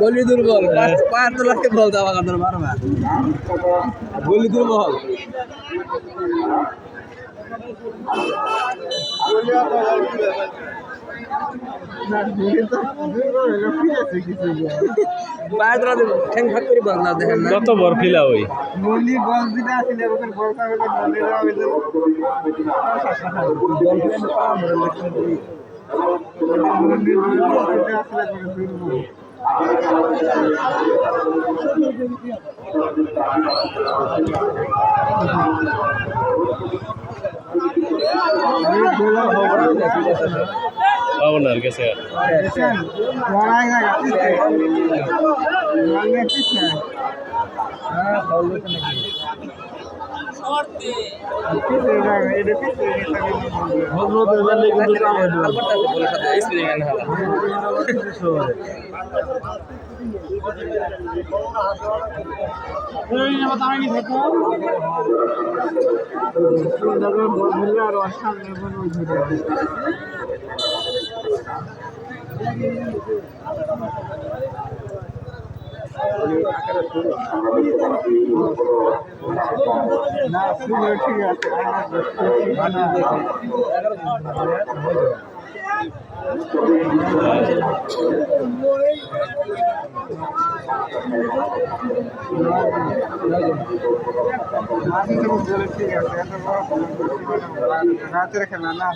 গলি দুর্বল, পাঁচ তোলাকে বল দেওয়া কথা বারবার গলি দুর্বল। কত বড় ফিলা ওই আপনার কাছে রাতের খেলা না